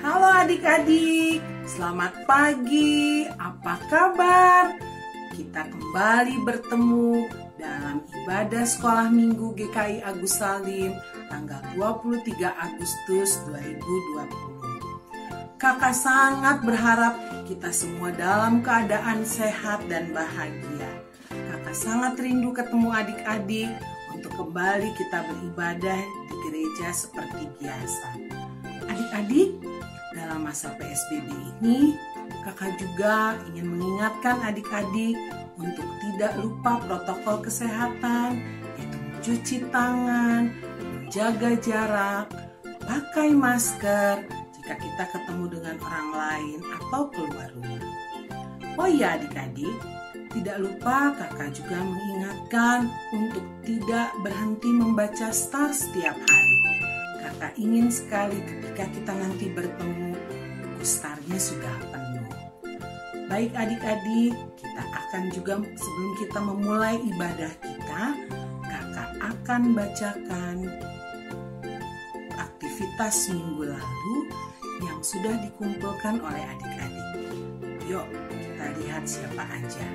Halo adik-adik, selamat pagi, apa kabar? Kita kembali bertemu dalam ibadah sekolah minggu GKI Agus Salim tanggal 23 Agustus 2020. Kakak sangat berharap kita semua dalam keadaan sehat dan bahagia. Kakak sangat rindu ketemu adik-adik untuk kembali kita beribadah di gereja seperti biasa. Adik-adik, dalam masa PSBB ini, kakak juga ingin mengingatkan adik-adik untuk tidak lupa protokol kesehatan, yaitu mencuci tangan, menjaga jarak, pakai masker jika kita ketemu dengan orang lain atau keluar rumah. Oh iya adik-adik, tidak lupa kakak juga mengingatkan untuk tidak berhenti membaca star setiap hari. Kakak ingin sekali ketika kita nanti bertemu, buku starnya sudah penuh. Baik adik-adik, kita akan juga sebelum kita memulai ibadah kita, kakak akan bacakan aktivitas minggu lalu yang sudah dikumpulkan oleh adik-adik. Yuk, kita lihat siapa aja.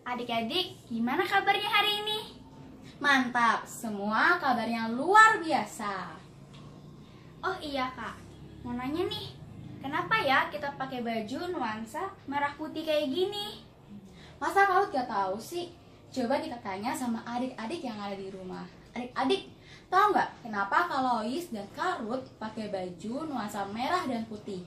Adik-adik, gimana kabarnya hari ini? Mantap, semua kabarnya luar biasa. Oh iya kak, mau nanya nih, kenapa ya kita pakai baju nuansa merah putih kayak gini? Masa kau gak tahu sih? Coba kita tanya sama adik-adik yang ada di rumah. Adik-adik, tahu nggak kenapa Kak Lois dan Kak Ruth pakai baju nuansa merah dan putih?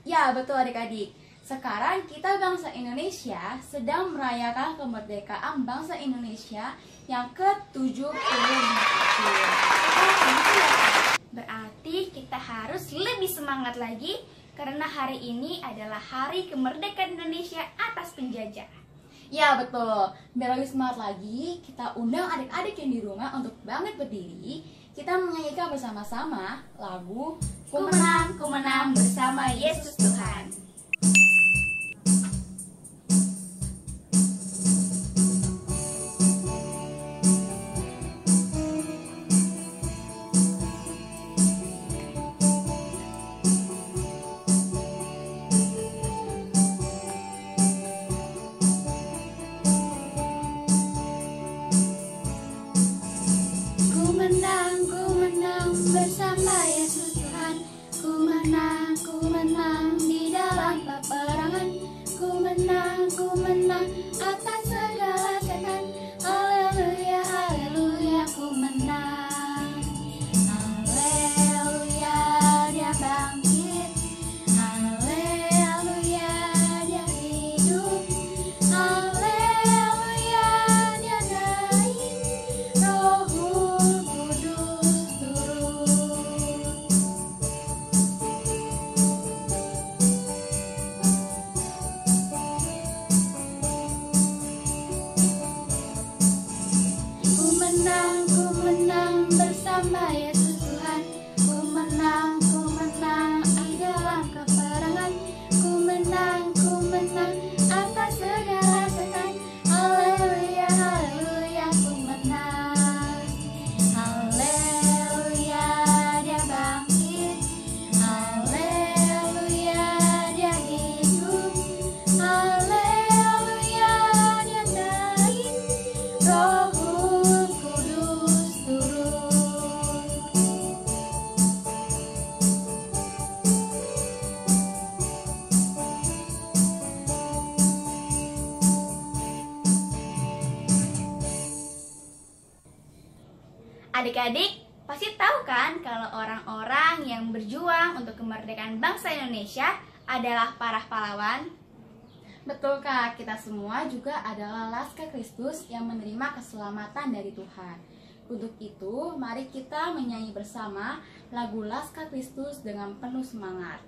Ya betul adik-adik. Sekarang kita bangsa Indonesia sedang merayakan kemerdekaan bangsa Indonesia yang ke-75 tahun. Berarti kita harus lebih semangat lagi karena hari ini adalah hari kemerdekaan Indonesia atas penjajah. Ya betul, biar lebih semangat lagi, kita undang adik-adik yang di rumah untuk bangkit berdiri. Kita menyanyikan bersama-sama lagu Ku menang, ku menang bersama Yesus Tuhan. Bersama Yesus Tuhan, ku menang di dalam peperangan, ku menang atas segala setan. Haleluya, haleluya, ku menang. Haleluya, dia bangkit. Haleluya, dia hidup. Haleluya, dia naik. Roh Kudus turun. Adik-adik pasti tahu kan kalau orang-orang yang berjuang untuk kemerdekaan bangsa Indonesia adalah para pahlawan? Betul Kak, kita semua juga adalah Laskar Kristus yang menerima keselamatan dari Tuhan. Untuk itu, mari kita menyanyi bersama lagu Laskar Kristus dengan penuh semangat.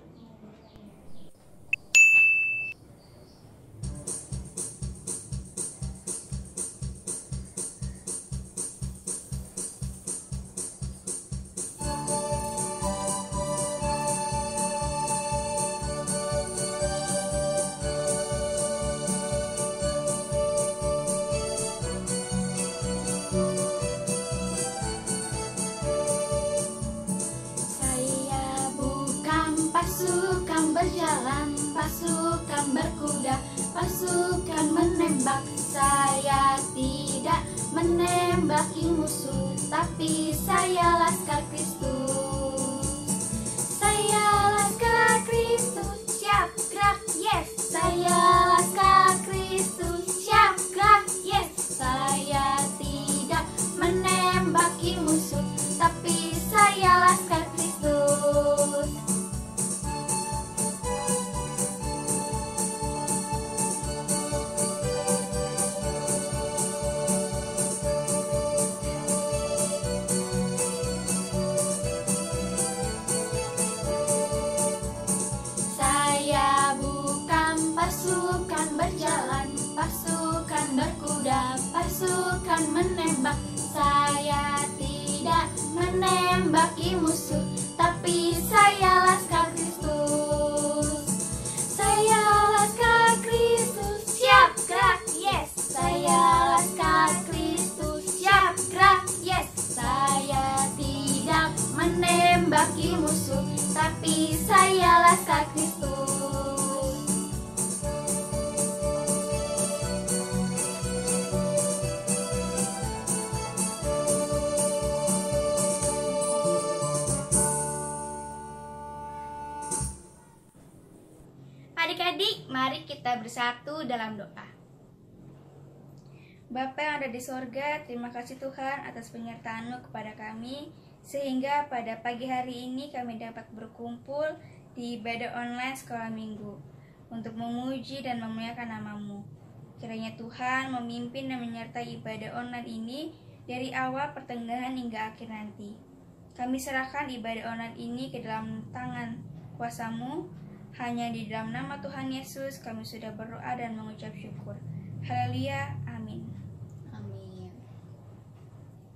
Pasukan berjalan, pasukan berkuda, pasukan menembak. Saya tidak menembaki musuh, tapi saya Laskar Kristus. Saya Laskar Kristus, siap gerak, yes. Saya Laskar Kristus, siap gerak, yes. Saya tidak menembaki musuh, tapi saya Laskar Kristus. Pasukan berjalan, pasukan berkuda, pasukan menembak. Saya tidak menembaki musuh, tapi saya Laskar Kristus. Saya Laskar Kristus, siap gerak, yes. Saya Laskar Kristus, siap gerak, yes. Saya tidak menembaki musuh, tapi saya Laskar Kristus. Adik-adik, mari kita bersatu dalam doa. Bapa yang ada di sorga, terima kasih Tuhan atas penyertaan-Mu kepada kami, sehingga pada pagi hari ini kami dapat berkumpul di ibadah online sekolah minggu, untuk memuji dan memuliakan nama-Mu. Kiranya Tuhan memimpin dan menyertai ibadah online ini dari awal pertengahan hingga akhir nanti. Kami serahkan ibadah online ini ke dalam tangan kuasa-Mu. Hanya di dalam nama Tuhan Yesus kami sudah berdoa dan mengucap syukur. Haleluya, amin. Amin.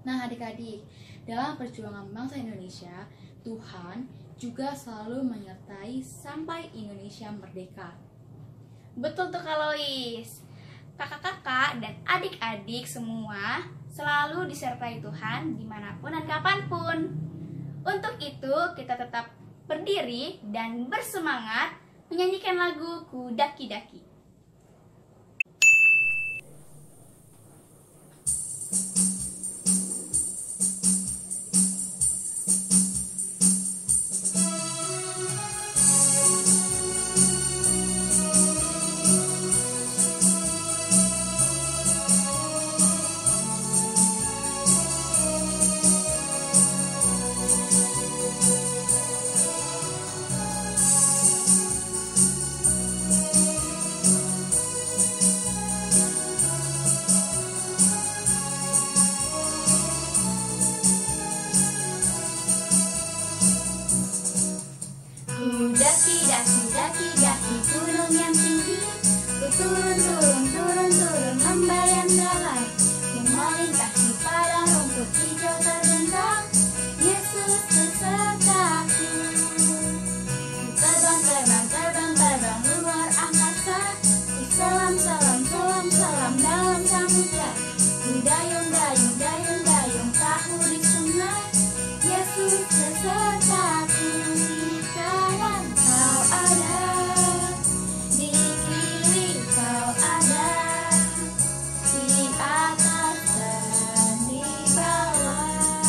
Nah adik-adik, dalam perjuangan bangsa Indonesia, Tuhan juga selalu menyertai sampai Indonesia merdeka. Betul tuh Kak Lois. Kakak-kakak dan adik-adik semua selalu disertai Tuhan dimanapun dan kapanpun. Untuk itu kita tetap berdiri dan bersemangat menyanyikan lagu Ku Daki-Daki. Daki-daki gunung yang tinggi, ku turun membayang dalam, ku melintasi padang rumput hijau terbentang. Yesus besertaku, ku terbang luar angkasa, ku selam dalam samudra, ku dayung tahu di sungai. Yesus besertaku, di kanan kau ada, di kiri kau ada, di atas dan di bawah.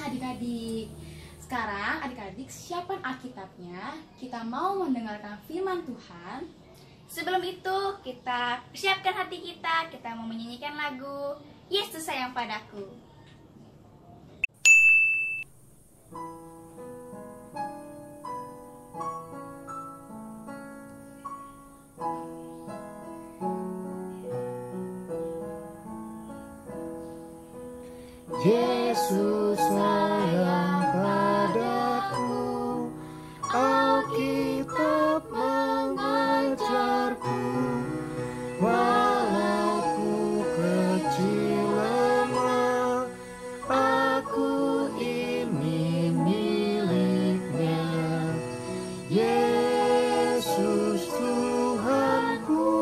adik-adik. Sekarang adik-adik siapkan Alkitabnya. Kita mau mendengarkan firman Tuhan. Sebelum itu, kita persiapkan hati kita mau menyanyikan lagu Yesus Sayang Padaku. Yesus sayang padaku, Alkitab mengajarku, walau ku kecil lemah, aku ini miliknya. Yesus Tuhanku,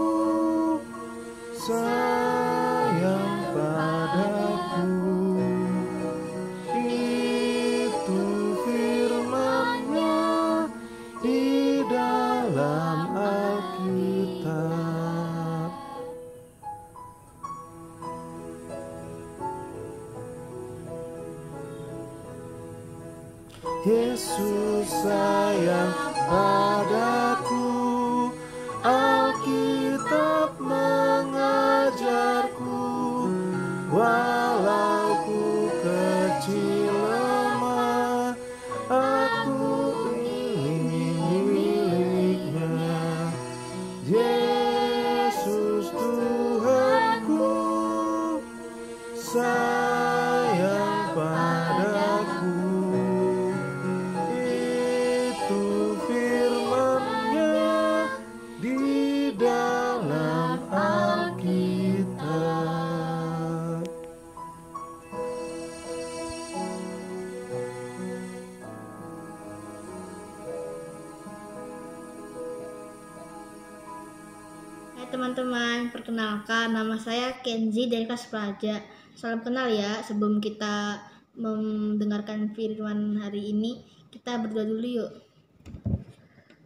sayang padaku. Yesus sayang padaku, Alkitab mengajarku, walau ku kecil lemah, aku ini miliknya. Yesus Tuhanku, sayang padaku. Teman-teman, perkenalkan nama saya Kenzi dari kelas pelajar. Salam kenal ya. Sebelum kita mendengarkan firman hari ini, kita berdoa dulu yuk.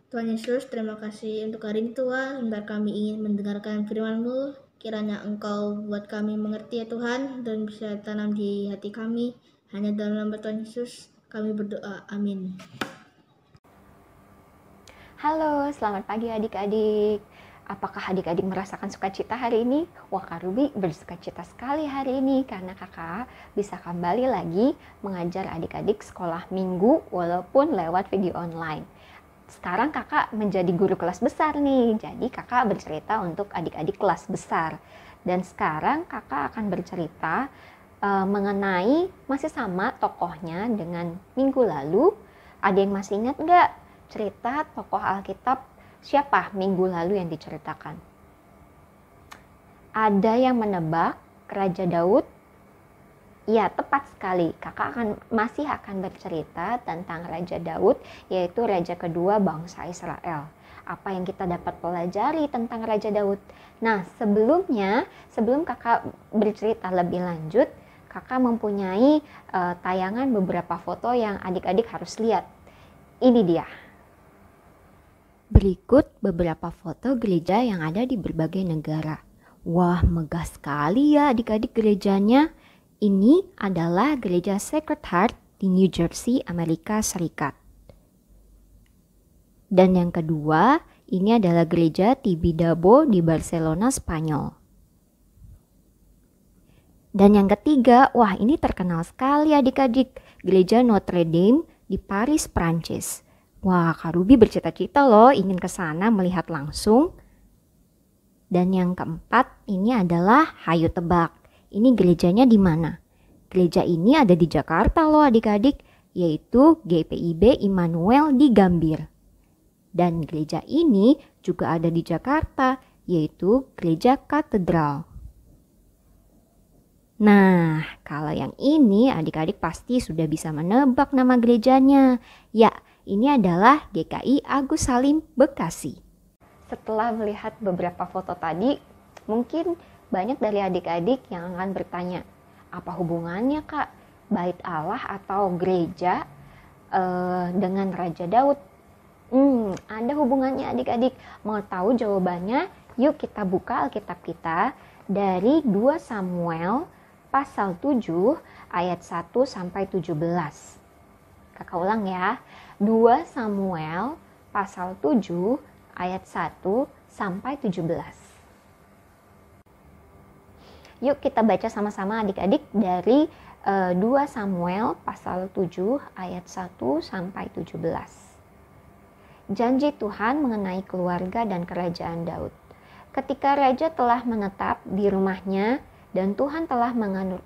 Tuhan Yesus, terima kasih untuk hari ini Tuhan. Sebentar kami ingin mendengarkan firman-Mu. Kiranya Engkau buat kami mengerti ya Tuhan, dan bisa tanam di hati kami. Hanya dalam nama Tuhan Yesus kami berdoa. Amin. Halo, selamat pagi adik-adik. Apakah adik-adik merasakan sukacita hari ini? Wah, Kak Ruby bersukacita sekali hari ini karena kakak bisa kembali lagi mengajar adik-adik sekolah minggu walaupun lewat video online. Sekarang kakak menjadi guru kelas besar nih, jadi kakak bercerita untuk adik-adik kelas besar. Dan sekarang kakak akan bercerita mengenai masih sama tokohnya dengan minggu lalu. Ada yang masih ingat nggak cerita tokoh Alkitab siapa minggu lalu yang diceritakan? Ada yang menebak Raja Daud? Ya, tepat sekali. Kakak masih akan bercerita tentang Raja Daud, yaitu raja kedua bangsa Israel. Apa yang kita dapat pelajari tentang Raja Daud? Nah, sebelum kakak bercerita lebih lanjut, kakak mempunyai tayangan beberapa foto yang adik-adik harus lihat. Ini dia. Berikut beberapa foto gereja yang ada di berbagai negara. Wah, megah sekali ya adik-adik gerejanya. Ini adalah gereja Sacred Heart di New Jersey, Amerika Serikat. Dan yang kedua, ini adalah gereja Tibidabo di Barcelona, Spanyol. Dan yang ketiga, wah ini terkenal sekali adik-adik, gereja Notre Dame di Paris, Prancis. Wah, Kak Ruby bercita-cita loh ingin ke sana melihat langsung. Dan yang keempat, ini adalah Hayu Tebak. Ini gerejanya di mana? Gereja ini ada di Jakarta loh adik-adik, yaitu GPIB Immanuel di Gambir. Dan gereja ini juga ada di Jakarta, yaitu Gereja Katedral. Nah, kalau yang ini adik-adik pasti sudah bisa menebak nama gerejanya. Ya, ini adalah GKI Agus Salim Bekasi. Setelah melihat beberapa foto tadi, mungkin banyak dari adik-adik yang akan bertanya, apa hubungannya Kak, Bait Allah atau gereja dengan Raja Daud? Ada hubungannya adik-adik. Mau tahu jawabannya? Yuk kita buka Alkitab kita dari 2 Samuel pasal 7 ayat 1 sampai 17. Kakak ulang ya. 2 Samuel pasal 7 ayat 1 sampai 17. Yuk kita baca sama-sama adik-adik dari 2 Samuel pasal 7 ayat 1 sampai 17. Janji Tuhan mengenai keluarga dan kerajaan Daud. Ketika raja telah menetap di rumahnya dan Tuhan telah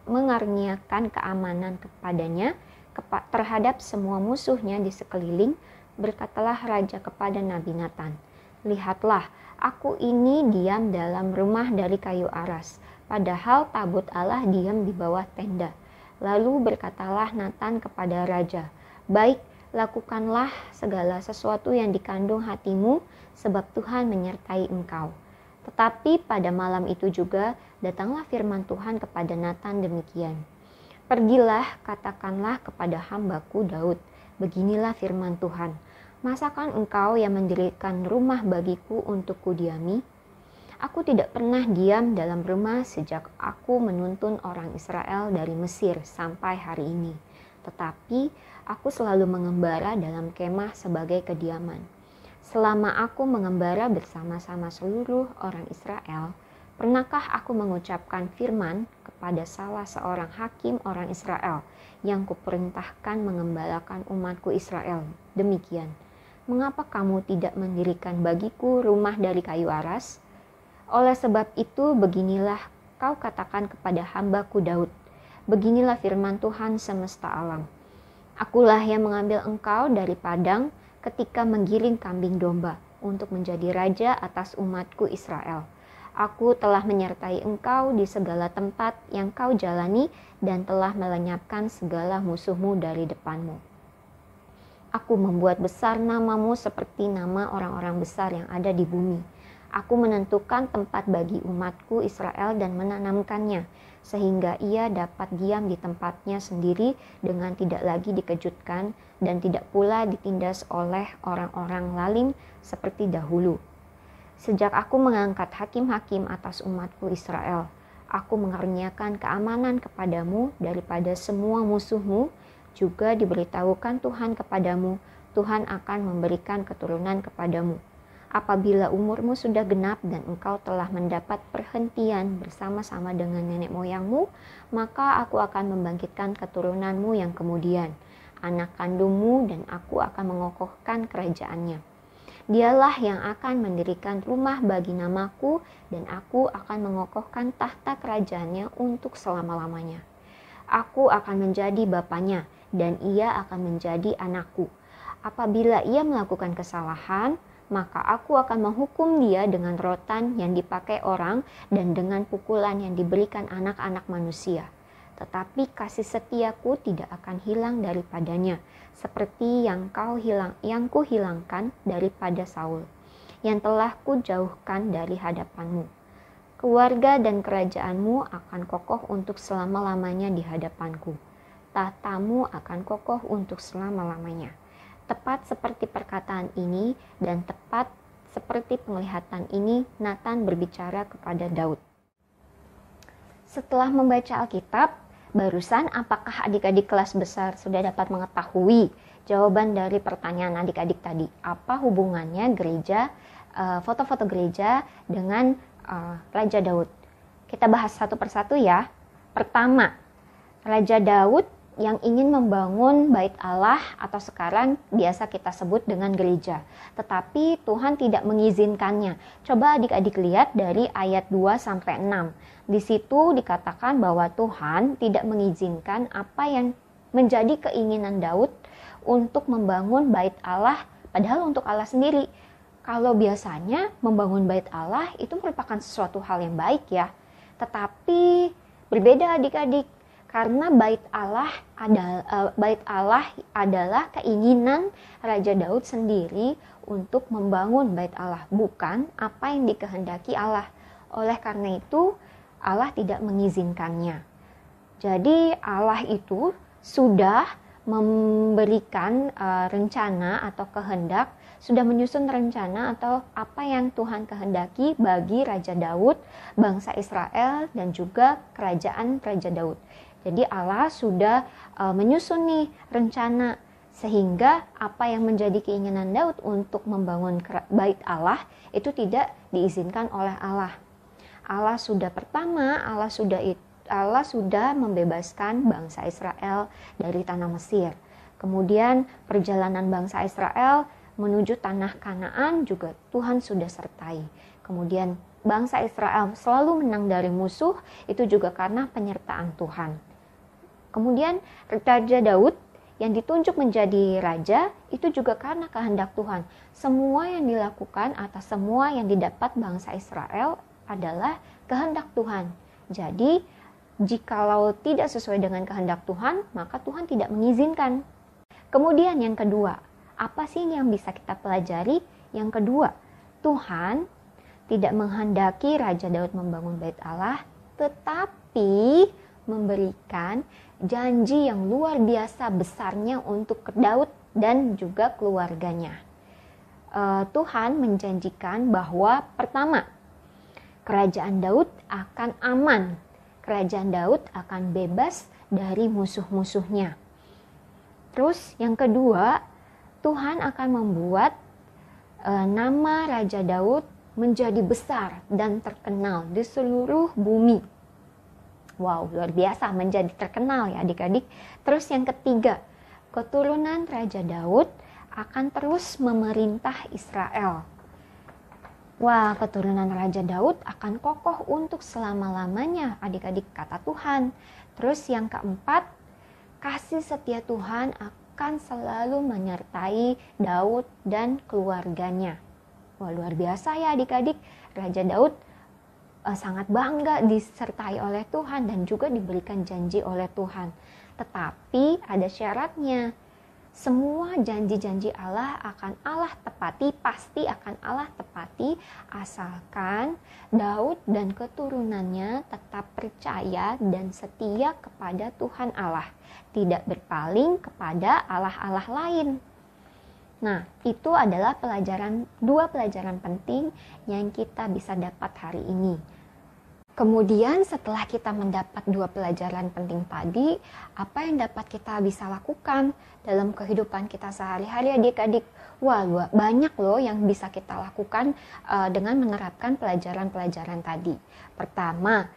mengaruniakan keamanan kepadanya terhadap semua musuhnya di sekeliling, berkatalah raja kepada Nabi Natan, "Lihatlah, aku ini diam dalam rumah dari kayu aras, padahal tabut Allah diam di bawah tenda." Lalu berkatalah Natan kepada raja, "Baik, lakukanlah segala sesuatu yang dikandung hatimu, sebab Tuhan menyertai engkau." Tetapi pada malam itu juga datanglah firman Tuhan kepada Natan demikian, "Pergilah, katakanlah kepada hambaku Daud, beginilah firman Tuhan, masakan engkau yang mendirikan rumah bagiku untuk kudiami? Aku tidak pernah diam dalam rumah sejak aku menuntun orang Israel dari Mesir sampai hari ini. Tetapi aku selalu mengembara dalam kemah sebagai kediaman. Selama aku mengembara bersama-sama seluruh orang Israel, pernahkah aku mengucapkan firman kepada salah seorang hakim orang Israel yang kuperintahkan mengembalakan umatku Israel demikian, mengapa kamu tidak mendirikan bagiku rumah dari kayu aras? Oleh sebab itu beginilah kau katakan kepada hambaku Daud, beginilah firman Tuhan semesta alam. Akulah yang mengambil engkau dari padang ketika menggiring kambing domba untuk menjadi raja atas umatku Israel. Aku telah menyertai engkau di segala tempat yang kau jalani dan telah melenyapkan segala musuhmu dari depanmu. Aku membuat besar namamu seperti nama orang-orang besar yang ada di bumi. Aku menentukan tempat bagi umatku Israel dan menanamkannya, sehingga ia dapat diam di tempatnya sendiri dengan tidak lagi dikejutkan dan tidak pula ditindas oleh orang-orang lalim seperti dahulu. Sejak aku mengangkat hakim-hakim atas umatku Israel, aku mengaruniakan keamanan kepadamu daripada semua musuhmu, juga diberitahukan Tuhan kepadamu, Tuhan akan memberikan keturunan kepadamu. Apabila umurmu sudah genap dan engkau telah mendapat perhentian bersama-sama dengan nenek moyangmu, maka aku akan membangkitkan keturunanmu yang kemudian, anak kandungmu, dan aku akan mengokohkan kerajaannya. Dialah yang akan mendirikan rumah bagi namaku, dan aku akan mengokohkan tahta kerajaannya untuk selama-lamanya. Aku akan menjadi bapanya, dan ia akan menjadi anakku. Apabila ia melakukan kesalahan, maka aku akan menghukum dia dengan rotan yang dipakai orang dan dengan pukulan yang diberikan anak-anak manusia. Tetapi kasih setiaku tidak akan hilang daripadanya, seperti yang kuhilangkan daripada Saul, yang telah kujauhkan dari hadapanmu. Keluarga dan kerajaanmu akan kokoh untuk selama-lamanya di hadapanku. Tahtamu akan kokoh untuk selama-lamanya. Tepat seperti perkataan ini dan tepat seperti penglihatan ini, Natan berbicara kepada Daud." Setelah membaca Alkitab, barusan apakah adik-adik kelas besar sudah dapat mengetahui jawaban dari pertanyaan adik-adik tadi? Apa hubungannya gereja, foto-foto gereja dengan Raja Daud? Kita bahas satu persatu ya. Pertama, Raja Daud yang ingin membangun bait Allah atau sekarang biasa kita sebut dengan gereja. Tetapi Tuhan tidak mengizinkannya. Coba adik-adik lihat dari ayat 2-6. Di situ dikatakan bahwa Tuhan tidak mengizinkan apa yang menjadi keinginan Daud untuk membangun bait Allah, padahal untuk Allah sendiri. Kalau biasanya membangun bait Allah itu merupakan sesuatu hal yang baik ya. Tetapi berbeda adik-adik. Karena bait Allah adalah keinginan Raja Daud sendiri untuk membangun bait Allah, bukan apa yang dikehendaki Allah. Oleh karena itu, Allah tidak mengizinkannya. Jadi Allah itu sudah memberikan rencana atau kehendak, sudah menyusun rencana atau apa yang Tuhan kehendaki bagi Raja Daud, bangsa Israel, dan juga kerajaan Raja Daud. Jadi Allah sudah menyusun nih rencana, sehingga apa yang menjadi keinginan Daud untuk membangun bait Allah itu tidak diizinkan oleh Allah. Allah sudah membebaskan bangsa Israel dari tanah Mesir. Kemudian perjalanan bangsa Israel menuju tanah Kanaan juga Tuhan sudah sertai. Kemudian bangsa Israel selalu menang dari musuh, itu juga karena penyertaan Tuhan. Kemudian Raja Daud yang ditunjuk menjadi raja itu juga karena kehendak Tuhan. Semua yang dilakukan atas semua yang didapat bangsa Israel adalah kehendak Tuhan. Jadi jikalau tidak sesuai dengan kehendak Tuhan, maka Tuhan tidak mengizinkan. Kemudian yang kedua, apa sih yang bisa kita pelajari? Yang kedua, Tuhan tidak menghendaki Raja Daud membangun bait Allah, tetapi memberikan janji yang luar biasa besarnya untuk Daud dan juga keluarganya. Tuhan menjanjikan bahwa pertama, kerajaan Daud akan aman. Kerajaan Daud akan bebas dari musuh-musuhnya. Terus yang kedua, Tuhan akan membuat nama Raja Daud menjadi besar dan terkenal di seluruh bumi. Wow, luar biasa, menjadi terkenal ya adik-adik. Terus yang ketiga, keturunan Raja Daud akan terus memerintah Israel. Wah, keturunan Raja Daud akan kokoh untuk selama-lamanya, adik-adik, kata Tuhan. Terus yang keempat, kasih setia Tuhan akan selalu menyertai Daud dan keluarganya. Wah, luar biasa ya adik-adik. Raja Daud sangat bangga disertai oleh Tuhan dan juga diberikan janji oleh Tuhan. Tetapi ada syaratnya. Semua janji-janji Allah akan Allah tepati, pasti akan Allah tepati, asalkan Daud dan keturunannya tetap percaya dan setia kepada Tuhan Allah, tidak berpaling kepada Allah-Allah lain. Nah, itu adalah dua pelajaran penting yang kita bisa dapat hari ini. Kemudian setelah kita mendapat dua pelajaran penting tadi, apa yang dapat kita bisa lakukan dalam kehidupan kita sehari-hari adik-adik? Wah, banyak loh yang bisa kita lakukan dengan menerapkan pelajaran-pelajaran tadi. Pertama,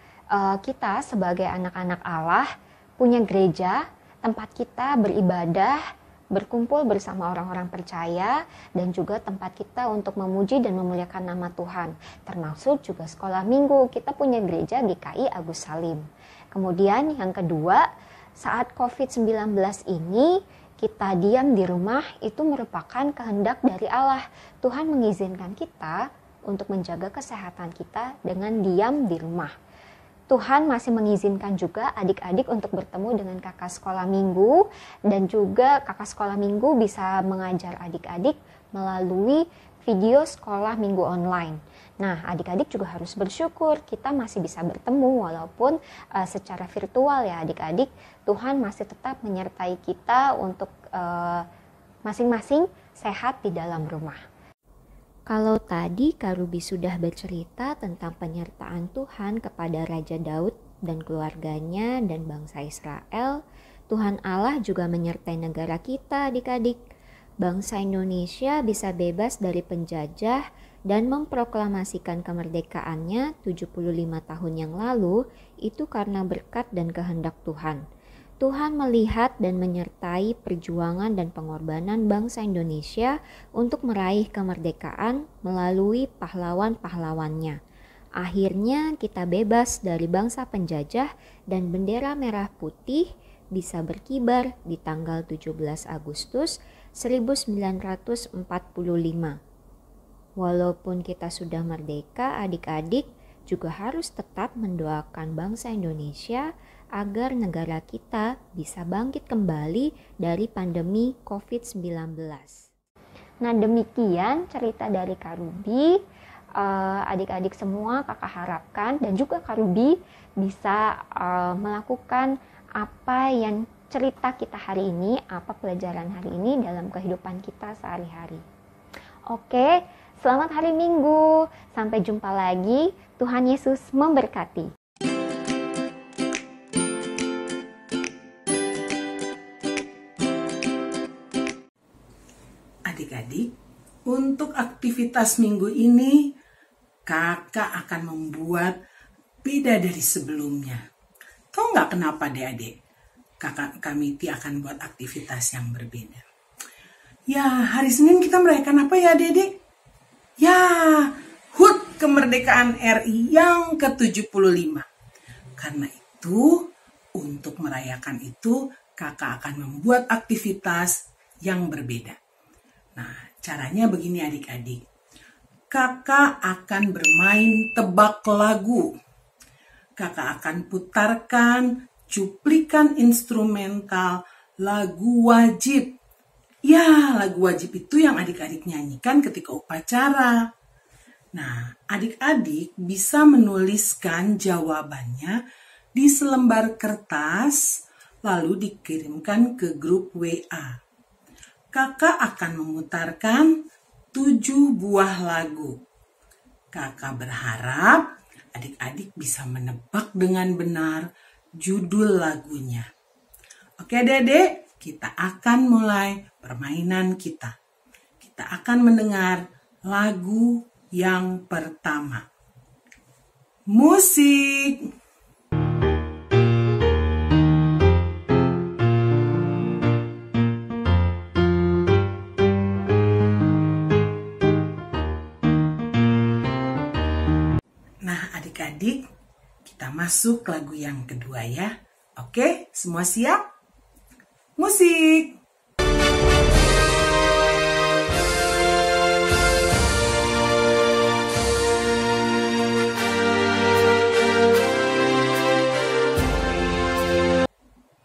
kita sebagai anak-anak Allah punya gereja, tempat kita beribadah, berkumpul bersama orang-orang percaya, dan juga tempat kita untuk memuji dan memuliakan nama Tuhan. Termasuk juga sekolah minggu, kita punya gereja GKI Agus Salim. Kemudian yang kedua, saat COVID-19 ini kita diam di rumah, itu merupakan kehendak dari Allah. Tuhan mengizinkan kita untuk menjaga kesehatan kita dengan diam di rumah. Tuhan masih mengizinkan juga adik-adik untuk bertemu dengan kakak sekolah minggu, dan juga kakak sekolah minggu bisa mengajar adik-adik melalui video sekolah minggu online. Nah, adik-adik juga harus bersyukur kita masih bisa bertemu walaupun secara virtual ya adik-adik. Tuhan masih tetap menyertai kita untuk masing-masing sehat di dalam rumah. Kalau tadi Kak Ruby sudah bercerita tentang penyertaan Tuhan kepada Raja Daud dan keluarganya dan bangsa Israel, Tuhan Allah juga menyertai negara kita adik-adik. Bangsa Indonesia bisa bebas dari penjajah dan memproklamasikan kemerdekaannya 75 tahun yang lalu itu karena berkat dan kehendak Tuhan. Tuhan melihat dan menyertai perjuangan dan pengorbanan bangsa Indonesia untuk meraih kemerdekaan melalui pahlawan-pahlawannya. Akhirnya kita bebas dari bangsa penjajah dan bendera merah putih bisa berkibar di tanggal 17 Agustus 1945. Walaupun kita sudah merdeka, adik-adik juga harus tetap mendoakan bangsa Indonesia agar negara kita bisa bangkit kembali dari pandemi COVID-19. Nah, demikian cerita dari Kak Ruby. Adik-adik semua kakak harapkan dan juga Kak Ruby bisa melakukan apa yang cerita kita hari ini, apa pelajaran hari ini dalam kehidupan kita sehari-hari. Oke, selamat hari Minggu. Sampai jumpa lagi. Tuhan Yesus memberkati. Adik-adik, untuk aktivitas minggu ini, kakak akan membuat beda dari sebelumnya. Tahu nggak kenapa adik-adik? Kami akan buat aktivitas yang berbeda. Ya, hari Senin kita merayakan apa ya adik-adik? Ya, HUT Kemerdekaan RI yang ke-75. Karena itu, untuk merayakan itu, kakak akan membuat aktivitas yang berbeda. Nah, caranya begini adik-adik. Kakak akan bermain tebak lagu. Kakak akan putarkan cuplikan instrumental lagu wajib. Ya, lagu wajib itu yang adik-adik nyanyikan ketika upacara. Nah, adik-adik bisa menuliskan jawabannya di selembar kertas, lalu dikirimkan ke grup WA. Kakak akan memutarkan 7 buah lagu. Kakak berharap adik-adik bisa menebak dengan benar judul lagunya. Oke Dedek, kita akan mulai permainan kita. Kita akan mendengar lagu yang pertama. Musik. Nah adik-adik, kita masuk lagu yang kedua ya. Oke, semua siap? Musik!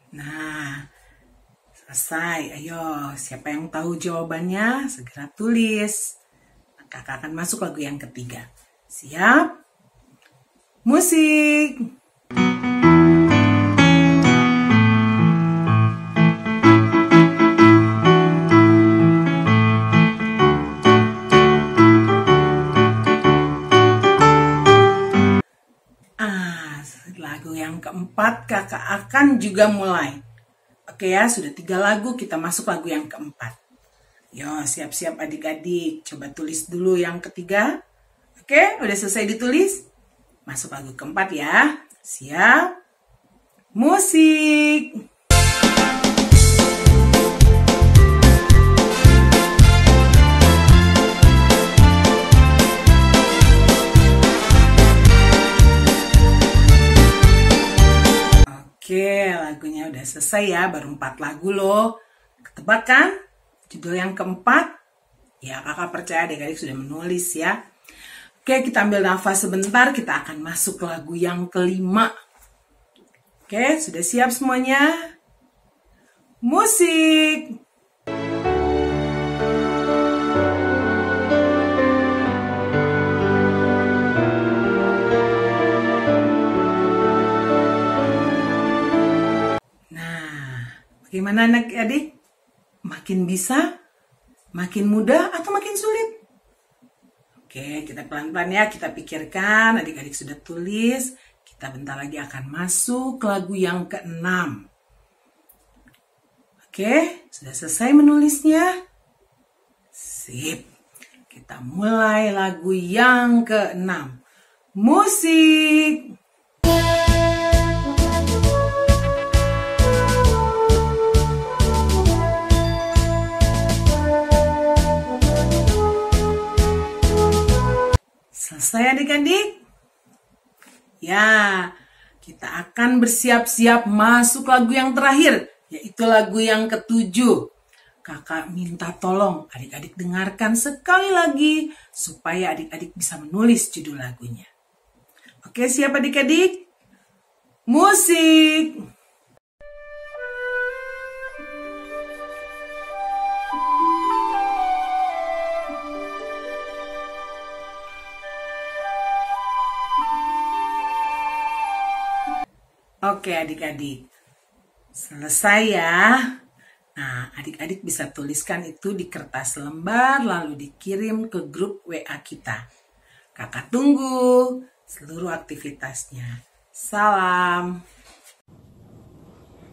Nah, selesai. Ayo, siapa yang tahu jawabannya? Segera tulis. Kakak akan masuk lagu yang ketiga. Siap? Musik. Lagu yang keempat kakak akan juga mulai. Oke ya, sudah 3 lagu, kita masuk lagu yang keempat. Yo, siap-siap adik-adik. Coba tulis dulu yang ketiga. Oke, udah selesai ditulis? Masuk lagu keempat ya. Siap. Musik. Oke, lagunya udah selesai ya. Baru 4 lagu loh. Ketebak kan? Judul yang keempat? Ya, kakak percaya adik-adik sudah menulis ya. Oke, kita ambil nafas sebentar, kita akan masuk ke lagu yang kelima. Oke, sudah siap semuanya? Musik! Nah, bagaimana anak-adik? Makin bisa? Makin mudah atau makin sulit? Oke, kita pelan-pelan ya, kita pikirkan, adik-adik sudah tulis, kita bentar lagi akan masuk ke lagu yang ke-6. Oke, sudah selesai menulisnya? Sip, kita mulai lagu yang ke-6. Musik! Selesai adik-adik? Ya, kita akan bersiap-siap masuk lagu yang terakhir, yaitu lagu yang ke-7. Kakak minta tolong adik-adik dengarkan sekali lagi, supaya adik-adik bisa menulis judul lagunya. Oke, siap adik-adik? Musik! Oke adik-adik, Selesai ya. Nah, adik-adik bisa tuliskan itu di kertas lembar lalu dikirim ke grup WA kita. Kakak tunggu seluruh aktivitasnya. Salam.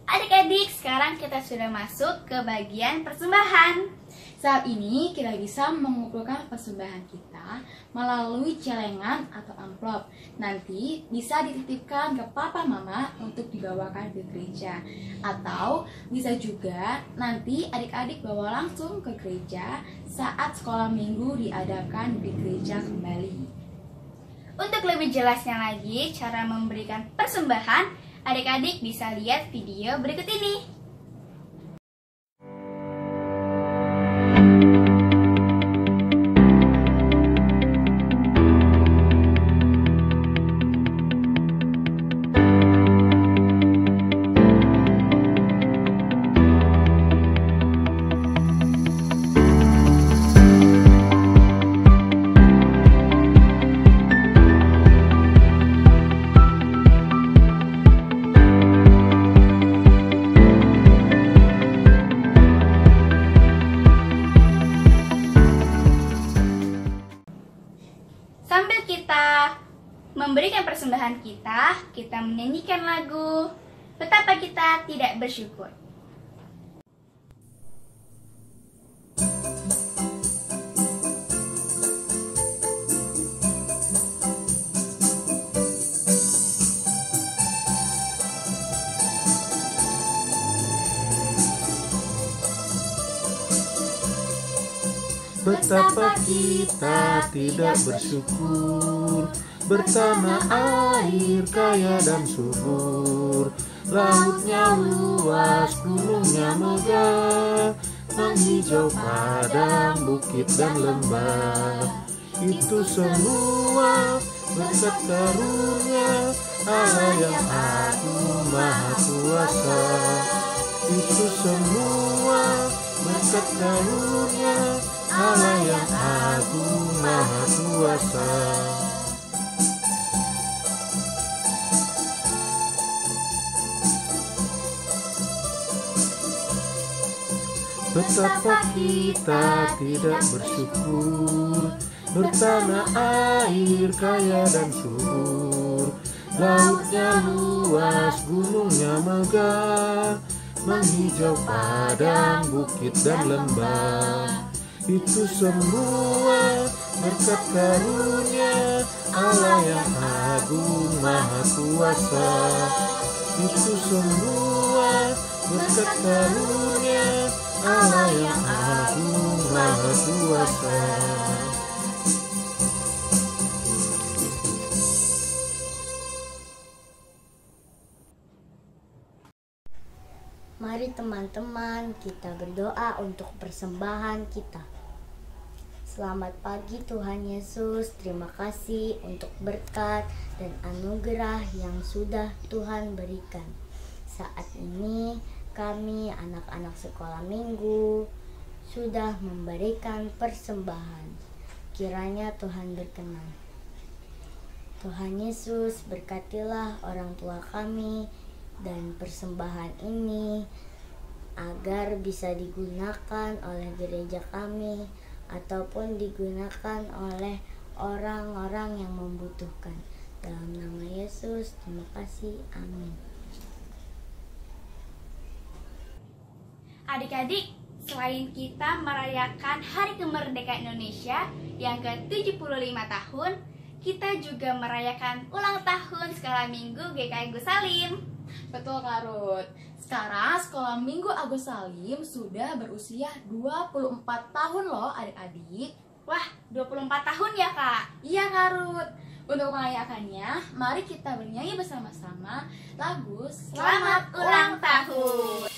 Adik-adik, sekarang kita sudah masuk ke bagian persembahan. Saat ini kita bisa mengumpulkan persembahan kita melalui celengan atau amplop. Nanti bisa dititipkan ke papa mama untuk dibawakan ke gereja. Atau bisa juga nanti adik-adik bawa langsung ke gereja saat sekolah minggu diadakan di gereja kembali. Untuk lebih jelasnya lagi cara memberikan persembahan, adik-adik bisa lihat video berikut ini. Sambil kita memberikan persembahan kita menyanyikan lagu Betapa Kita Tidak Bersyukur. Betapa kita tidak bersyukur, bertanah air kaya dan subur, lautnya luas, gunungnya megah, menghijau padang, bukit dan lembah. Itu semua berkat karunia Allah yang agung maha kuasa. Itu semua berkat karunia Allah yang agung maha kuasa. Betapa kita tidak bersyukur, bertanah air kaya dan subur, lautnya luas, gunungnya megah, menghijau padang, bukit dan lembah. Itu semua berkat karunia Allah yang agung maha kuasa. Itu semua berkat karunia Allah yang agung maha kuasa. Mari teman-teman kita berdoa untuk persembahan kita. Selamat pagi Tuhan Yesus, terima kasih untuk berkat dan anugerah yang sudah Tuhan berikan. Saat ini kami anak-anak sekolah minggu sudah memberikan persembahan. Kiranya Tuhan berkenan. Tuhan Yesus berkatilah orang tua kami dan persembahan ini agar bisa digunakan oleh gereja kami ataupun digunakan oleh orang-orang yang membutuhkan. Dalam nama Yesus, terima kasih. Amin. Adik-adik, selain kita merayakan Hari Kemerdekaan Indonesia yang ke-75 tahun, kita juga merayakan ulang tahun Sekolah Minggu GKI Agus Salim. Betul Kak Ruth. Sekarang Sekolah Minggu Agus Salim sudah berusia 24 tahun loh adik-adik. Wah, 24 tahun ya Kak? Iya Kak Ruth. Untuk merayakannya, mari kita bernyanyi bersama-sama lagu Selamat Ulang Tahun.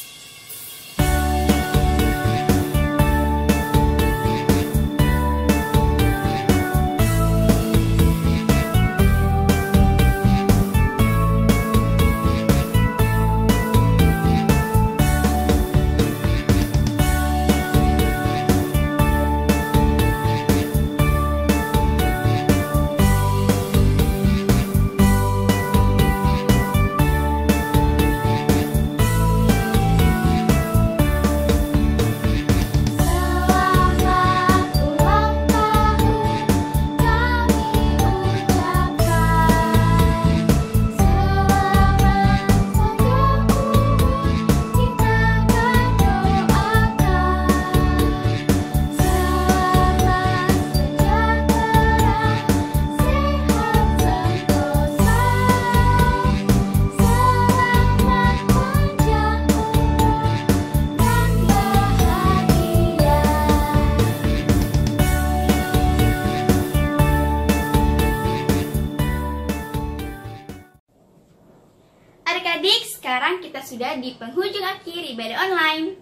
adik-adik, sekarang kita sudah di penghujung akhir ibadah online.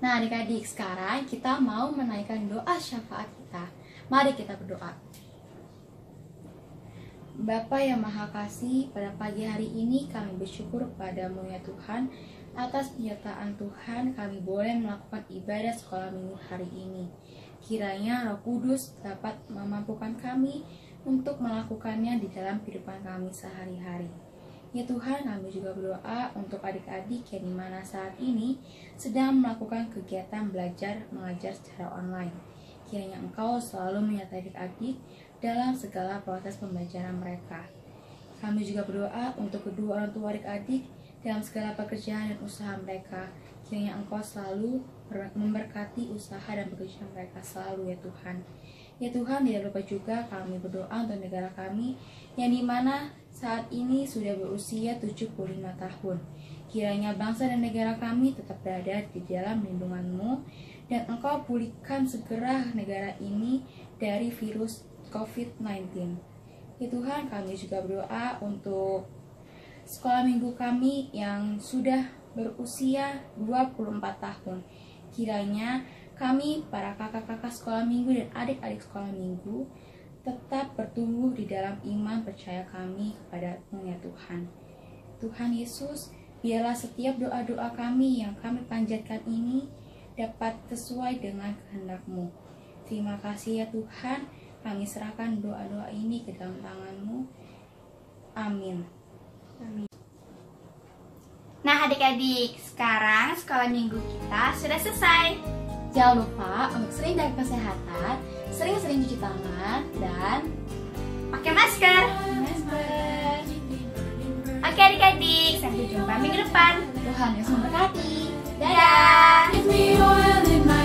Nah adik-adik, sekarang kita mau menaikkan doa syafaat kita. Mari kita berdoa. Bapa yang Maha Kasih, pada pagi hari ini kami bersyukur padamu ya Tuhan. Atas penyertaan Tuhan kami boleh melakukan ibadah sekolah minggu hari ini. Kiranya Roh Kudus dapat memampukan kami untuk melakukannya di dalam kehidupan kami sehari-hari. Ya Tuhan, kami juga berdoa untuk adik-adik yang dimana saat ini sedang melakukan kegiatan belajar mengajar secara online. Kiranya Engkau selalu menyertai adik-adik dalam segala proses pembelajaran mereka. Kami juga berdoa untuk kedua orang tua adik-adik dalam segala pekerjaan dan usaha mereka. Kiranya Engkau selalu memberkati usaha dan pekerjaan mereka selalu ya Tuhan. Ya Tuhan, tidak lupa juga kami berdoa untuk negara kami yang dimana saat ini sudah berusia 75 tahun. Kiranya bangsa dan negara kami tetap berada di dalam lindungan-Mu dan Engkau pulihkan segera negara ini dari virus COVID-19. Ya Tuhan, kami juga berdoa untuk sekolah minggu kami yang sudah berusia 24 tahun. Kiranya kami, para kakak-kakak sekolah minggu dan adik-adik sekolah minggu, tetap bertumbuh di dalam iman percaya kami kepada-Mu ya Tuhan. Tuhan Yesus, biarlah setiap doa-doa kami yang kami panjatkan ini dapat sesuai dengan kehendak-Mu. Terima kasih ya Tuhan, kami serahkan doa-doa ini ke dalam tangan-Mu. Amin. Nah adik-adik, sekarang sekolah minggu kita sudah selesai. Jangan lupa untuk sering jaga kesehatan, sering-sering cuci tangan, dan Pakai masker. Oke adik-adik, sampai jumpa minggu depan. Tuhan Yesus memberkati. Dadah. Give me oil in my